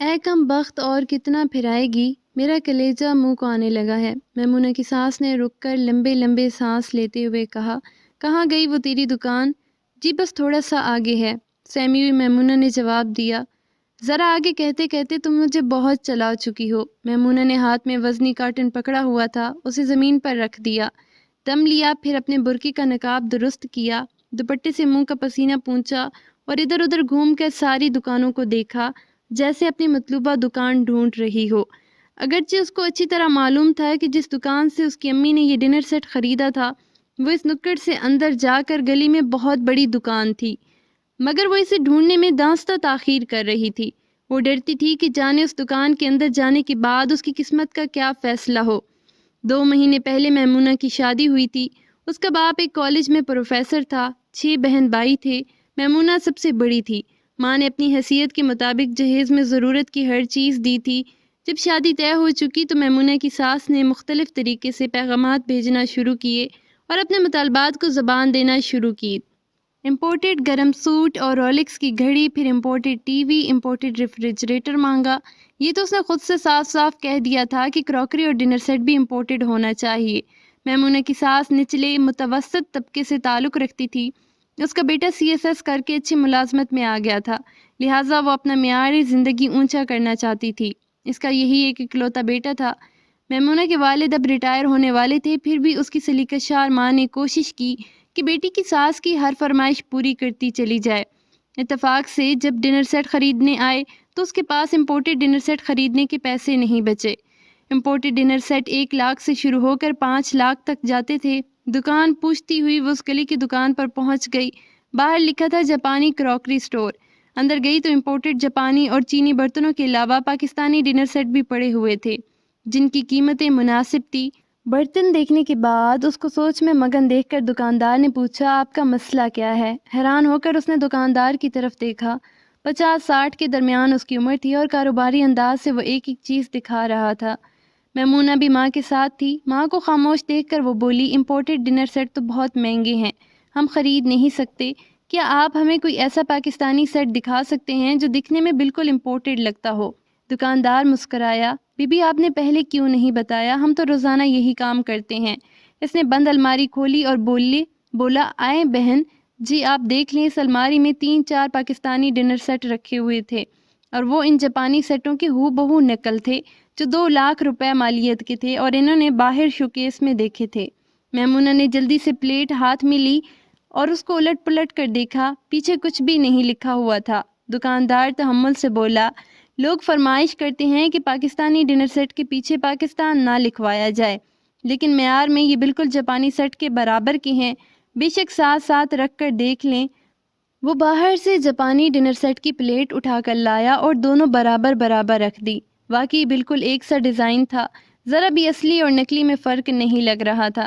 اے کم بخت اور کتنا پھرائے گی، میرا کلیجہ منہ کو آنے لگا ہے۔ میمونہ کی ساس نے رک کر لمبے لمبے سانس لیتے ہوئے کہا، کہاں گئی وہ تیری دکان؟ جی بس تھوڑا سا آگے ہے، سہمی ہوئی میمونہ نے جواب دیا۔ ذرا آگے کہتے کہتے تم مجھے بہت چلا چکی ہو۔ میمونہ نے ہاتھ میں وزنی کارٹن پکڑا ہوا تھا، اسے زمین پر رکھ دیا، دم لیا، پھر اپنے برقعے کا نقاب درست کیا، دوپٹے سے منہ کا پسینہ پونچھا اور ادھر ادھر گھوم کر ساری دکانوں کو دیکھا جیسے اپنی مطلوبہ دکان ڈھونڈ رہی ہو۔ اگرچہ اس کو اچھی طرح معلوم تھا کہ جس دکان سے اس کی امی نے یہ ڈنر سیٹ خریدا تھا وہ اس نکڑ سے اندر جا کر گلی میں بہت بڑی دکان تھی، مگر وہ اسے ڈھونڈنے میں دانستہ تاخیر کر رہی تھی۔ وہ ڈرتی تھی کہ جانے اس دکان کے اندر جانے کے بعد اس کی قسمت کا کیا فیصلہ ہو۔ 2 مہینے پہلے میمونہ کی شادی ہوئی تھی۔ اس کا باپ ایک کالج میں پروفیسر تھا، 6 بہن بھائی تھے، میمونہ سب سے بڑی تھی۔ ماں نے اپنی حیثیت کے مطابق جہیز میں ضرورت کی ہر چیز دی تھی۔ جب شادی طے ہو چکی تو میمونہ کی ساس نے مختلف طریقے سے پیغامات بھیجنا شروع کیے اور اپنے مطالبات کو زبان دینا شروع کی۔ امپورٹڈ گرم سوٹ اور رولکس کی گھڑی، پھر imported T V, imported refrigerator مانگا۔ یہ تو اس نے خود سے صاف صاف کہہ دیا تھا کہ کراکری اور ڈنر سیٹ بھی امپورٹڈ ہونا چاہیے۔ میمونہ کی ساس نچلے متوسط طبقے سے تعلق رکھتی تھی۔ اس کا بیٹا CSS کر کے اچھی ملازمت میں آ گیا تھا، لہٰذا وہ اپنا معیار زندگی اونچا کرنا چاہتی تھی۔ اس کا یہی ایک اکلوتا بیٹا تھا۔ میمونہ کے والد اب ریٹائر ہونے والے تھے، پھر بھی اس کی سلیقہ شار ماں نے کوشش کی کہ بیٹی کی ساس کی ہر فرمائش پوری کرتی چلی جائے۔ اتفاق سے جب ڈنر سیٹ خریدنے آئے تو اس کے پاس امپورٹڈ ڈنر سیٹ خریدنے کے پیسے نہیں بچے۔ امپورٹڈ ڈنر سیٹ 1 لاکھ سے شروع ہو کر 5 لاکھ تک جاتے تھے۔ دکان پوچھتی ہوئی وہ اس گلی کی دکان پر پہنچ گئی۔ باہر لکھا تھا جاپانی کراکری سٹور۔ اندر گئی تو امپورٹڈ جاپانی اور چینی برتنوں کے علاوہ پاکستانی ڈنر سیٹ بھی پڑے ہوئے تھے جن کی قیمتیں مناسب تھی۔ برتن دیکھنے کے بعد اس کو سوچ میں مگن دیکھ کر دکاندار نے پوچھا، آپ کا مسئلہ کیا ہے؟ حیران ہو کر اس نے دکاندار کی طرف دیکھا۔ 50-60 کے درمیان اس کی عمر تھی اور کاروباری انداز سے وہ ایک ایک چیز دکھا رہا تھا۔ میمونہ بھی ماں کے ساتھ تھی۔ ماں کو خاموش دیکھ کر وہ بولی، امپورٹڈ ڈنر سیٹ تو بہت مہنگے ہیں، ہم خرید نہیں سکتے۔ کیا آپ ہمیں کوئی ایسا پاکستانی سیٹ دکھا سکتے ہیں جو دکھنے میں بالکل امپورٹڈ لگتا ہو؟ دکاندار مسکرایا، بی بی آپ نے پہلے کیوں نہیں بتایا، ہم تو روزانہ یہی کام کرتے ہیں۔ اس نے بند الماری کھولی اور بولا، آئیں بہن جی آپ دیکھ لیں۔ اس الماری میں 3-4 پاکستانی ڈنر سیٹ رکھے ہوئے تھے اور وہ ان جاپانی سیٹوں کے ہو بہو نقل تھے جو 2 لاکھ روپے مالیت کے تھے اور انہوں نے باہر شوکیس میں دیکھے تھے۔ میمونہ نے جلدی سے پلیٹ ہاتھ میں لی اور اس کو الٹ پلٹ کر دیکھا، پیچھے کچھ بھی نہیں لکھا ہوا تھا۔ دکاندار تحمل سے بولا، لوگ فرمائش کرتے ہیں کہ پاکستانی ڈنر سیٹ کے پیچھے پاکستان نہ لکھوایا جائے، لیکن معیار میں یہ بالکل جاپانی سیٹ کے برابر کے ہیں، بے شک ساتھ ساتھ رکھ کر دیکھ لیں۔ وہ باہر سے جاپانی ڈنر سیٹ کی پلیٹ اٹھا کر لایا اور دونوں برابر برابر رکھ دی۔ واقعی بالکل ایک سا ڈیزائن تھا، ذرا بھی اصلی اور نکلی میں فرق نہیں لگ رہا تھا۔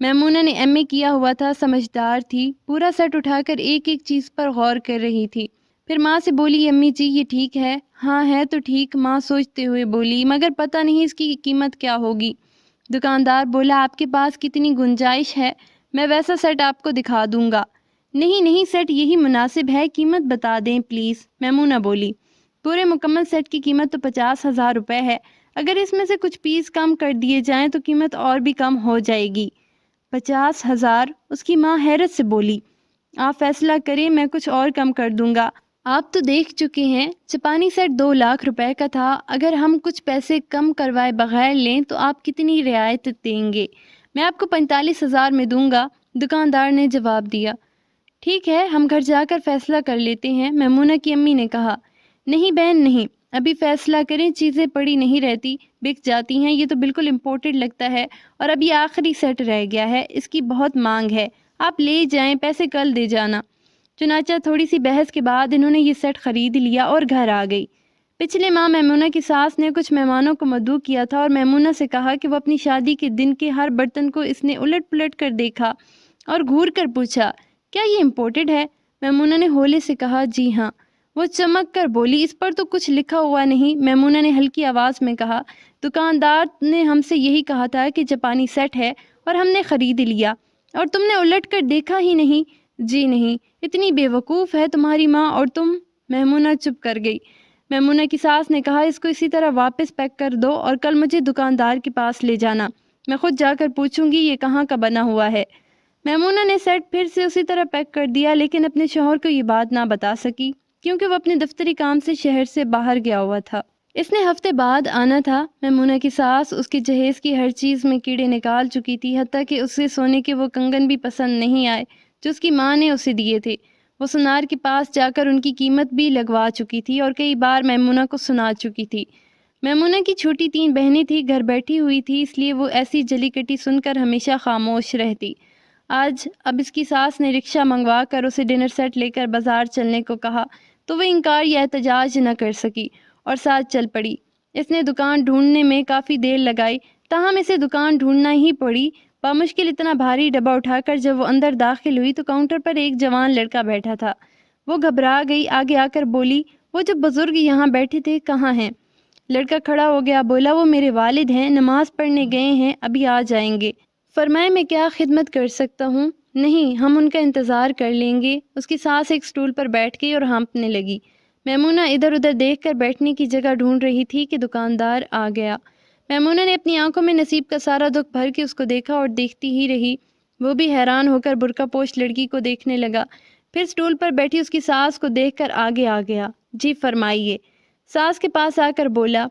میمونہ نے MA کیا ہوا تھا، سمجھدار تھی، پورا سیٹ اٹھا کر ایک ایک چیز پر غور کر رہی تھی۔ پھر ماں سے بولی، امی جی یہ ٹھیک ہے؟ ہاں ہے تو ٹھیک، ماں سوچتے ہوئے بولی، مگر پتہ نہیں اس کی قیمت کیا ہوگی۔ دکاندار بولا، آپ کے پاس کتنی گنجائش ہے؟ میں ویسا سیٹ آپ کو دکھا دوں گا۔ نہیں نہیں، سیٹ یہی مناسب ہے، قیمت بتا دیں پلیز، میمونہ بولی۔ پورے مکمل سیٹ کی قیمت تو 50,000 روپے ہے، اگر اس میں سے کچھ پیس کم کر دیے جائیں تو قیمت اور بھی کم ہو جائے گی۔ 50,000؟ اس کی ماں حیرت سے بولی، آپ فیصلہ کریں، میں کچھ اور کم کر دوں گا۔ آپ تو دیکھ چکے ہیں جاپانی سیٹ 2 لاکھ روپے کا تھا، اگر ہم کچھ پیسے کم کروائے بغیر لیں تو آپ کتنی رعایت دیں گے؟ میں آپ کو 45,000 میں دوں گا، دکاندار نے جواب دیا۔ ٹھیک ہے، ہم گھر جا کر فیصلہ کر لیتے ہیں، میمونہ کی امی نے کہا۔ نہیں بہن نہیں، ابھی فیصلہ کریں، چیزیں پڑی نہیں رہتی، بک جاتی ہیں، یہ تو بالکل امپورٹڈ لگتا ہے اور اب یہ آخری سیٹ رہ گیا ہے، اس کی بہت مانگ ہے، آپ لے جائیں، پیسے کل دے جانا۔ چنانچہ تھوڑی سی بحث کے بعد انہوں نے یہ سیٹ خرید لیا اور گھر آ گئی۔ پچھلے ماہ میمونہ کی ساس نے کچھ مہمانوں کو مدعو کیا تھا اور میمونہ سے کہا کہ وہ اپنی شادی کے دن کے ہر برتن کو اس نے الٹ پلٹ کر دیکھا اور گھور کر پوچھا، کیا یہ امپورٹڈ ہے؟ میمونہ نے ہولے سے کہا، جی ہاں۔ وہ چمک کر بولی، اس پر تو کچھ لکھا ہوا نہیں۔ میمونہ نے ہلکی آواز میں کہا، دکاندار نے ہم سے یہی کہا تھا کہ جاپانی سیٹ ہے اور ہم نے خرید لیا، اور تم نے الٹ کر دیکھا ہی نہیں؟ جی نہیں، اتنی بے وقوف ہے تمہاری ماں اور تم۔ میمونہ چپ کر گئی۔ میمونہ کی ساس نے کہا اس کو اسی طرح واپس پیک کر دو اور کل مجھے دکاندار کے پاس لے جانا، میں خود جا کر پوچھوں گی یہ کہاں کا بنا ہوا ہے۔ میمونہ نے سیٹ پھر سے اسی طرح پیک کر دیا، لیکن اپنے شوہر کو یہ بات نہ بتا سکی کیونکہ وہ اپنے دفتری کام سے شہر سے باہر گیا ہوا تھا۔ اس نے ہفتے بعد آنا تھا۔ میمونہ کی ساس اس کے جہیز کی ہر چیز میں کیڑے نکال چکی تھی، حتیٰ کہ اسے سونے کے وہ کنگن بھی پسند نہیں آئے جو اس کی ماں نے اسے دیے تھے۔ وہ سنار کے پاس جا کر ان کی قیمت بھی لگوا چکی تھی اور کئی بار میمونہ کو سنا چکی تھی۔ میمونہ کی چھوٹی 3 بہنیں تھیں، گھر بیٹھی ہوئی تھی، اس لیے وہ ایسی جلی کٹی سن کر ہمیشہ خاموش رہتی۔ آج اب اس کی ساس نے رکشہ منگوا کر اسے ڈنر سیٹ لے کر بازار چلنے کو کہا تو وہ انکار یا احتجاج نہ کر سکی اور ساتھ چل پڑی۔ اس نے دکان ڈھونڈنے میں کافی دیر لگائی، تاہم اسے دکان ڈھونڈنا ہی پڑی۔ بامشکل اتنا بھاری ڈبہ اٹھا کر جب وہ اندر داخل ہوئی تو کاؤنٹر پر ایک جوان لڑکا بیٹھا تھا۔ وہ گھبرا گئی، آگے آ کر بولی وہ جو بزرگ یہاں بیٹھے تھے کہاں ہیں؟ لڑکا کھڑا ہو گیا، بولا وہ میرے والد ہیں، نماز پڑھنے گئے ہیں، ابھی آ جائیں گے۔ فرمائے میں کیا خدمت کر سکتا ہوں؟ نہیں، ہم ان کا انتظار کر لیں گے۔ اس کی ساس ایک سٹول پر بیٹھ گئی اور ہانپنے لگی۔ میمونہ ادھر ادھر دیکھ کر بیٹھنے کی جگہ ڈھونڈ رہی تھی کہ دکاندار آ گیا۔ میمونہ نے اپنی آنکھوں میں نصیب کا سارا دکھ بھر کے اس کو دیکھا اور دیکھتی ہی رہی۔ وہ بھی حیران ہو کر برقع پوش لڑکی کو دیکھنے لگا، پھر سٹول پر بیٹھی اس کی ساس کو دیکھ کر آگے آ گیا۔ جی فرمائیے۔ ساس کے پاس آ کر بولا۔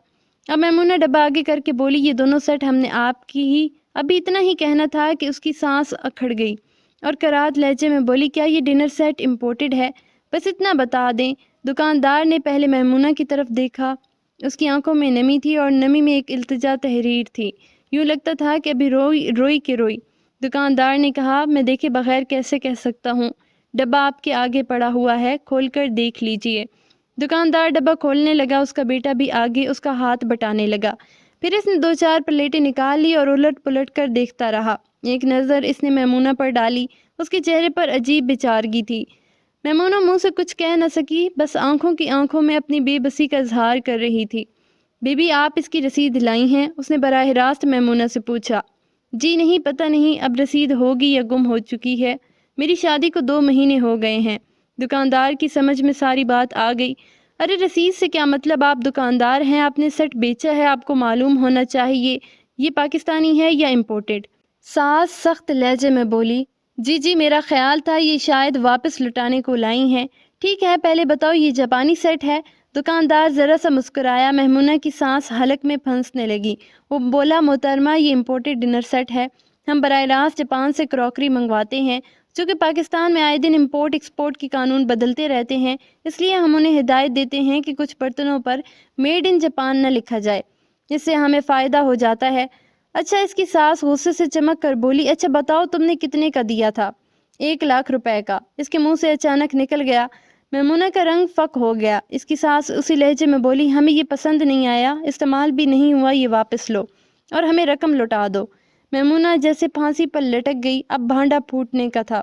اب میمونہ ڈبہ آگے کر کے بولی یہ دونوں سیٹ ہم نے آپ کی ہی۔ ابھی اتنا ہی کہنا تھا کہ اس کی سانس اکھڑ گئی اور کرات لہجے میں بولی کیا یہ ڈنر سیٹ امپورٹڈ ہے؟ بس اتنا بتا دیں۔ دکاندار نے پہلے میمونہ کی طرف دیکھا، اس کی آنکھوں میں نمی تھی اور نمی میں ایک التجا تحریر تھی، یوں لگتا تھا کہ ابھی روئی کہ روئی۔ دکاندار نے کہا میں دیکھے بغیر کیسے کہہ سکتا ہوں، ڈبہ آپ کے آگے پڑا ہوا ہے، کھول کر دیکھ لیجئے۔ دکاندار ڈبہ کھولنے لگا، اس کا بیٹا بھی آگے اس کا ہاتھ بٹانے لگا، پھر اس نے 2-4 پلیٹیں نکال لی اور الٹ پلٹ کر دیکھتا رہا۔ ایک نظر اس نے میمونہ پر ڈالی، اس کے چہرے پر عجیب بےچارگی تھی۔ میمونہ منہ سے کچھ کہہ نہ سکی، بس آنکھوں کی آنکھوں میں اپنی بے بسی کا اظہار کر رہی تھی۔ بی بی آپ اس کی رسید لائی ہیں؟ اس نے براہ راست میمونہ سے پوچھا۔ جی نہیں، پتہ نہیں، اب رسید ہوگی یا گم ہو چکی ہے، میری شادی کو 2 مہینے ہو گئے ہیں۔ دکاندار کی سمجھ میں ساری بات آ گئی۔ ارے رسید سے کیا مطلب، آپ دکاندار ہیں، آپ نے سیٹ بیچا ہے، آپ کو معلوم ہونا چاہیے یہ پاکستانی ہے یا امپورٹڈ۔ ساس سخت لہجے میں بولی جی میرا خیال تھا یہ شاید واپس لٹانے کو لائی ہیں۔ ٹھیک ہے پہلے بتاؤ یہ جاپانی سیٹ ہے؟ دکاندار ذرا سا مسکرایا۔ میمونہ کی سانس حلق میں پھنسنے لگی۔ وہ بولا محترمہ یہ امپورٹڈ ڈنر سیٹ ہے، ہم براہ راست جاپان سے کراکری منگواتے ہیں، چونکہ پاکستان میں آئے دن امپورٹ ایکسپورٹ کے قانون بدلتے رہتے ہیں، اس لیے ہم انہیں ہدایت دیتے ہیں کہ کچھ برتنوں پر میڈ ان جاپان نہ لکھا جائے، اس سے ہمیں فائدہ ہو جاتا ہے۔ اچھا، اس کی ساس غصے سے چمک کر بولی اچھا بتاؤ تم نے کتنے کا دیا تھا؟ 1 لاکھ روپے کا، اس کے منہ سے اچانک نکل گیا۔ میمونہ کا رنگ فک ہو گیا۔ اس کی ساس اسی لہجے میں بولی ہمیں یہ پسند نہیں آیا، استعمال بھی نہیں ہوا، یہ واپس لو اور ہمیں رقم لوٹا دو۔ میمونہ جیسے پھانسی پر لٹک گئی، اب بھانڈا پھوٹنے کا تھا،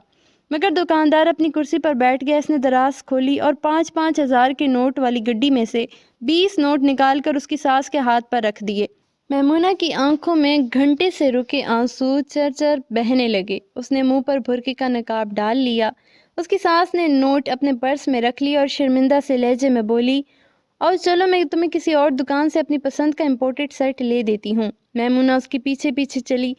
مگر دکاندار اپنی کرسی پر بیٹھ گیا۔ اس نے دراز کھولی اور 5-5 ہزار کے نوٹ والی گڈی میں سے 20 نوٹ نکال کر اس کی ساس کے ہاتھ پر رکھ دیے۔ میمونہ کی آنکھوں میں گھنٹے سے رکے آنسو چرچر بہنے لگے۔ اس نے منہ پر برقع کا نقاب ڈال لیا۔ اس کی ساس نے نوٹ اپنے پرس میں رکھ لی اور شرمندہ سے لہجے میں بولی اور چلو میں تمہیں کسی اور دکان سے اپنی پسند کا امپورٹڈ سیٹ لے دیتی ہوں۔ میمونہ اس کے پیچھے پیچھے چلی۔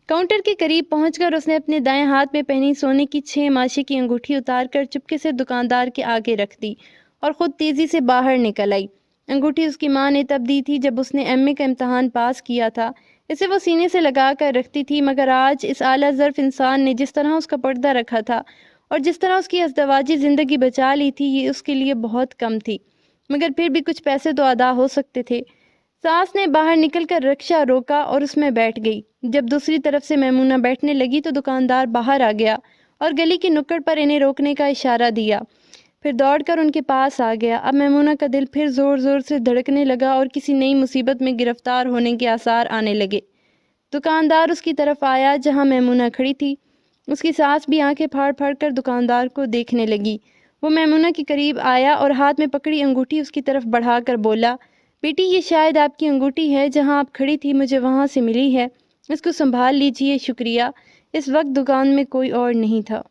کاؤنٹر کے قریب پہنچ کر اس نے اپنے دائیں ہاتھ میں پہنی سونے کی 6 ماشے کی انگوٹھی اتار کر چپکے سے دکاندار کے آگے رکھ دی اور خود تیزی سے باہر نکل آئی۔ انگوٹھی اس کی ماں نے تب دی تھی جب اس نے ایم اے کا امتحان پاس کیا تھا۔ اسے وہ سینے سے لگا کر رکھتی تھی، مگر آج اس اعلیٰ ظرف انسان نے جس طرح اس کا پردہ رکھا تھا اور جس طرح اس کی ازدواجی زندگی بچا لی تھی، یہ اس کے لیے بہت کم تھی، مگر پھر بھی کچھ پیسے تو ادا ہو سکتے تھے۔ ساس نے باہر نکل کر رکشہ روکا اور اس میں بیٹھ گئی۔ جب دوسری طرف سے میمونہ بیٹھنے لگی تو دکاندار باہر آ گیا اور گلی کی نکڑ پر انہیں روکنے کا اشارہ دیا، پھر دوڑ کر ان کے پاس آ گیا۔ اب میمونہ کا دل پھر زور زور سے دھڑکنے لگا اور کسی نئی مصیبت میں گرفتار ہونے کے آثار آنے لگے۔ دکاندار اس کی طرف آیا جہاں میمونہ کھڑی تھی۔ اس کی ساس بھی آنکھیں پھاڑ پھاڑ کر دکاندار کو دیکھنے لگی۔ وہ میمونہ کے قریب آیا اور ہاتھ میں پکڑی انگوٹھی اس کی طرف بڑھا کر بولا بیٹی یہ شاید آپ کی انگوٹھی ہے، جہاں آپ کھڑی تھی مجھے وہاں سے ملی ہے، اس کو سنبھال لیجئے، شکریہ۔ اس وقت دکان میں کوئی اور نہیں تھا۔